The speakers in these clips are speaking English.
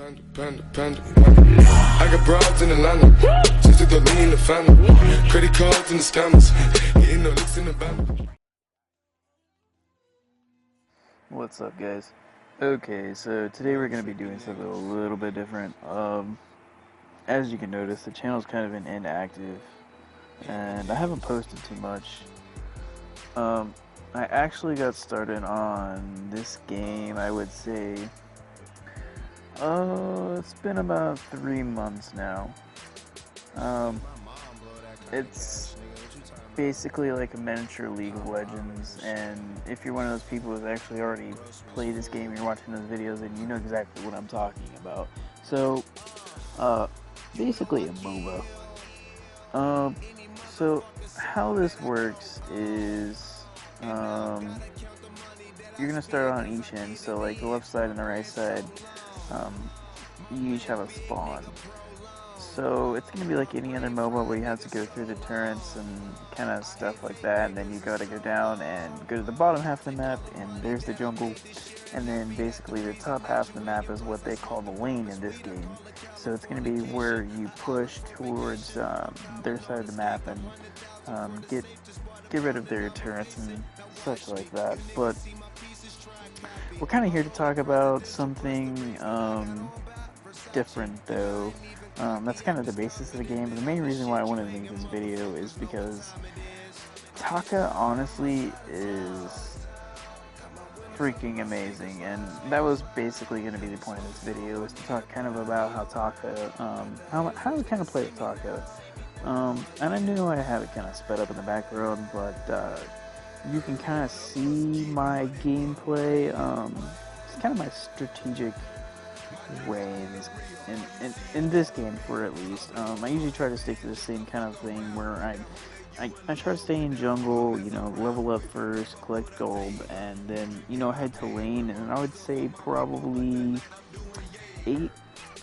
I got broads in Atlanta, just took the lean in the family. Credit cards and the scammers, hitting no licks in the van. What's up, guys? Okay, so today we're going to be doing something a little bit different. As you can notice, the channel's kind of been inactive, and I haven't posted too much. I actually got started on this game, I would say, it's been about 3 months now. It's basically like a miniature League of Legends, and if you're one of those people who's actually already played this game, you're watching those videos, and you know exactly what I'm talking about. So, basically a Moba. So how this works is, you're gonna start on each end, so like the left side and the right side, you each have a spawn. So it's going to be like any other MOBA where you have to go through the turrets and kind of stuff like that, and then you got to go down and go to the bottom half of the map, and there's the jungle, and then basically the top half of the map is what they call the lane in this game. So it's going to be where you push towards their side of the map and get rid of their turrets and such like that. But we're kind of here to talk about something different, though. That's kind of the basis of the game, but the main reason why I wanted to make this video is because Taka honestly is freaking amazing, and that was basically going to be the point of this video, is to talk kind of about how Taka, how we kind of play with Taka. And I knew I have it kind of sped up in the background, but you can kind of see my gameplay. It's kind of my strategic way in this game, for at least. I usually try to stick to the same kind of thing where I try to stay in jungle, you know, level up first, collect gold, and then, you know, head to lane, and I would say probably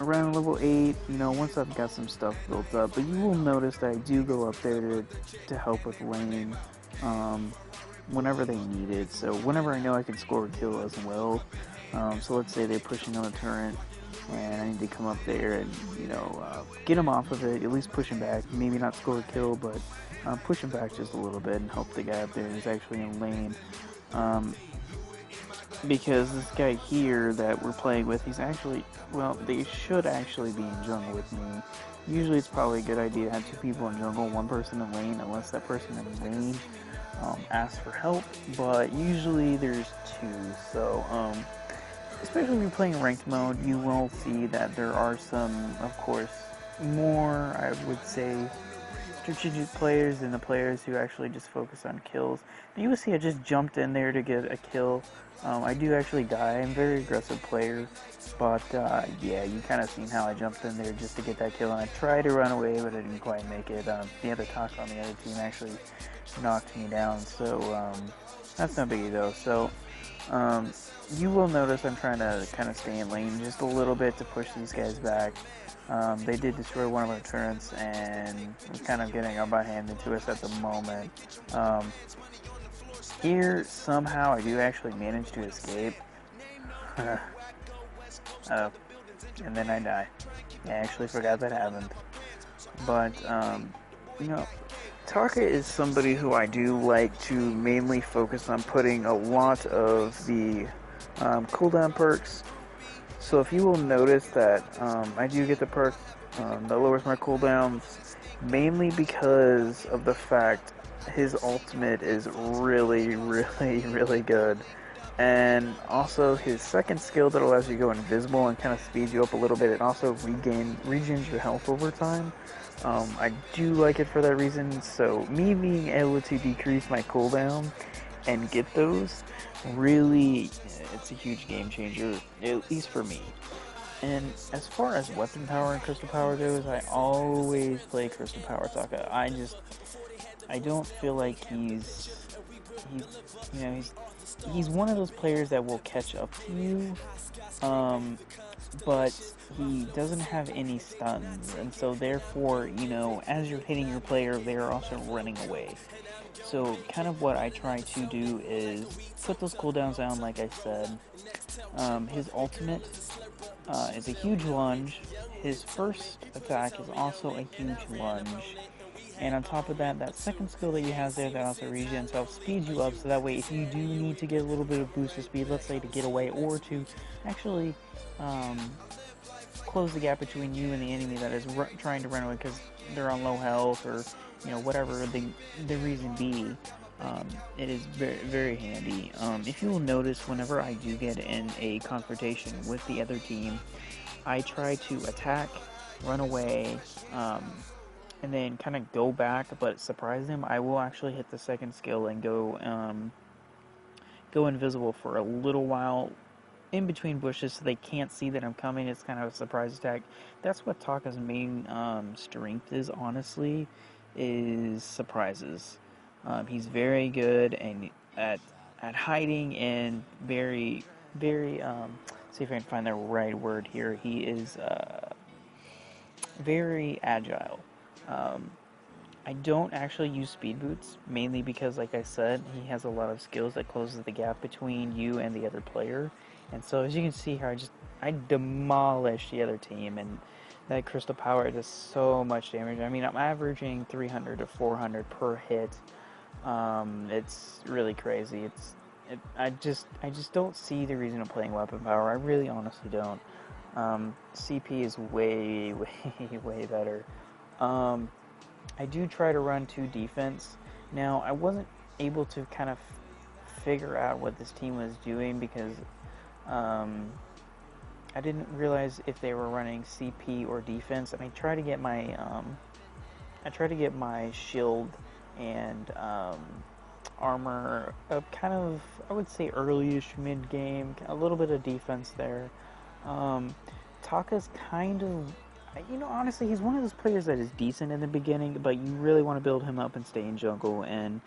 around level 8, you know, once I've got some stuff built up. But you will notice that I do go up there to help with lane, whenever they need it. So whenever I know I can score a kill as well. So let's say they're pushing on a turret, and I need to come up there and, you know, get them off of it, at least push them back, maybe not score a kill, but push them back just a little bit and help the guy up there is actually in lane. Because this guy here that we're playing with, he's actually, well, they should actually be in jungle with me. Usually it's probably a good idea to have 2 people in jungle, 1 person in lane, unless that person in lane asks for help, but usually there's 2, so, especially if you're playing ranked mode, you will see that there are some, of course, more, I would say, strategic players than the players who actually just focus on kills. But you will see I just jumped in there to get a kill. I do actually die. I'm a very aggressive player, but yeah, you kind of seen how I jumped in there just to get that kill, and I tried to run away, but I didn't quite make it. The other Taka on the other team actually knocked me down, so that's no biggie though. So you will notice I'm trying to kind of stay in lane just a little bit to push these guys back. They did destroy one of our turrets, and we're kind of getting our butt handed to us at the moment. Here, somehow, I do actually manage to escape. And then I die. I actually forgot that happened. But, you know, Taka is somebody who I do like to mainly focus on putting a lot of the cooldown perks. So if you will notice that I do get the perk that lowers my cooldowns, mainly because of the fact his ultimate is really, really, really good. And also his second skill that allows you to go invisible and kind of speeds you up a little bit, and also regens your health over time. I do like it for that reason, so me being able to decrease my cooldown and get those, really, it's a huge game changer, at least for me. And as far as weapon power and crystal power goes, I always play crystal power Taka. I don't feel like he's one of those players that will catch up to you, but he doesn't have any stuns, and so therefore, you know, as you're hitting your player, they're also running away. So kind of what I try to do is put those cooldowns down, like I said. His ultimate is a huge lunge. His first attack is also a huge lunge. And on top of that, that second skill that he has there that also regens health speeds you up, so that way if you do need to get a little bit of booster speed, let's say to get away or to actually close the gap between you and the enemy that is trying to run away because they're on low health or whatever the reason be, it is very very handy. If you will notice, whenever I do get in a confrontation with the other team, I try to attack, run away, and then kind of go back, but surprise them. I will actually hit the second skill and go invisible for a little while in between bushes so they can't see that I'm coming. It's kind of a surprise attack. That's what Taka's main strength is, honestly, is surprises. He's very good and at hiding and very very see if I can find the right word here. He is very agile. Um, I don't actually use speed boots, mainly because, like I said, he has a lot of skills that closes the gap between you and the other player. And so, as you can see here, I demolished the other team, and that crystal power does so much damage. I mean, I'm averaging 300 to 400 per hit. It's really crazy. I just don't see the reason of playing weapon power. I really honestly don't. CP is way, way, way better. I do try to run 2 defense. Now, I wasn't able to kind of figure out what this team was doing because I didn't realize if they were running CP or defense, and I try to get my shield and armor up kind of, I would say, early-ish mid-game, a little bit of defense there. Taka's kind of, honestly, he's one of those players that is decent in the beginning, but you really want to build him up and stay in jungle and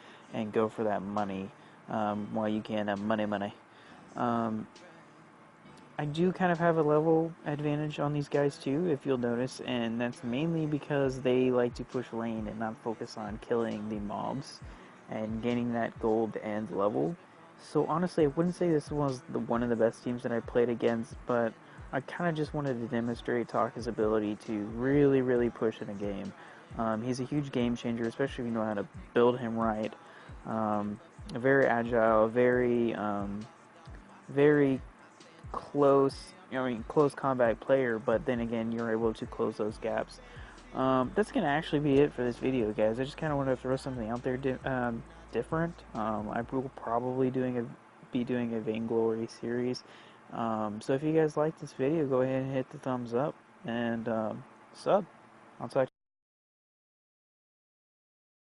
go for that money while you can have money. I do kind of have a level advantage on these guys too, if you'll notice, and that's mainly because they like to push lane and not focus on killing the mobs and gaining that gold and level. So honestly, I wouldn't say this was one of the best teams that I played against, but I kind of just wanted to demonstrate Taka's ability to really, really push in a game. He's a huge game changer, especially if you know how to build him right. Very agile, very close, close combat player, but then again, you're able to close those gaps. That's going to actually be it for this video, guys. I just kind of want to throw something out there different. I will probably be doing a Vainglory series. So if you guys like this video, go ahead and hit the thumbs up and sub. I'll talk